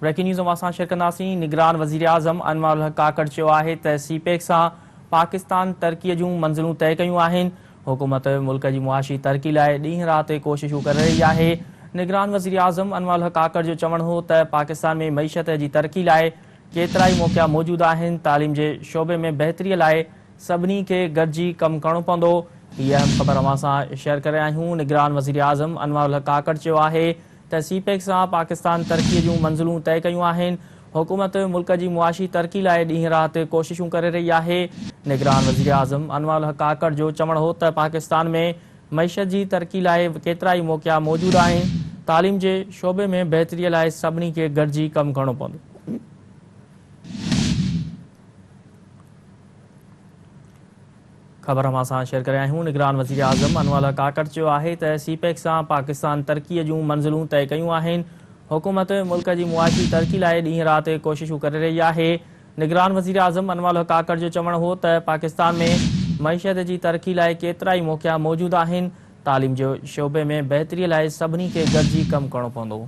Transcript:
Breaking news में असां share कंदासीं। निगरान वज़ीर आज़म अनवर उल हक काकड़ चयो आहे त सीपेक सां पाकिस्तान तरक़ीअ जूं मंज़िलूं तय कयूं आहिनि। हुकूमत मुल्क जी मुआशी तरक़ी लाइ ॾींहुं राति कोशिशूं करे रही आहे। निगरान वज़ीर आज़म अनवर उल हक काकड़ जो चवणु हो त पाकिस्तान में मईशत जी तरक़ी लाइ केतिरा ई मौक़िया मौजूदु आहिनि। तालीम जे शोबे में बहितरीअ लाइ सभिनी खे गॾिजी कमु करणो पवंदो। हीअ अहम ख़बर असां शेयर करे आहियूं। निगरान वज़ीर आज़म अनवर उल हक काकड़ चयो आहे त सीपेक सां पाकिस्तान तरक़ीअ जूं मंज़िलूं तय कयूं आहिनि। हुकूमत मुल्क जी मुआशी तरक़ी लाइ ॾींहुं राति कोशिशूं करे रही आहे। निगरान वज़ीर आज़म अनवर उल हक काकड़ जो चवणु हो त पाकिस्तान में मईशत जी तरक़ी लाइ केतिरा ई मौक़िया मौजूदु आहिनि। तालीम जे शोबे में बहितरीअ लाइ सभिनी खे गॾिजी कमु करणो पवंदो। ख़बर हम असां शेयर करे आहियूं। निगरान वज़ीर आज़म अनवर उल हक काकड़ चयो आहे त सीपेक सां पाकिस्तान तरक़ीअ जूं मंज़िलूं तय कयूं आहिनि। हुकूमत मुल्क जी मुआशी तरक़ी लाइ ॾींहुं राति कोशिशूं करे रही आहे। निगरान वज़ीर आज़म अनवर उल हक काकड़ जो चवणु हो त पाकिस्तान में मईशत जी तरक़ी लाइ केतिरा ई मौक़िया मौजूदु आहिनि। तालीम जे शोबे में बहितरीअ लाइ सभिनी खे गॾिजी कमु करणो पवंदो।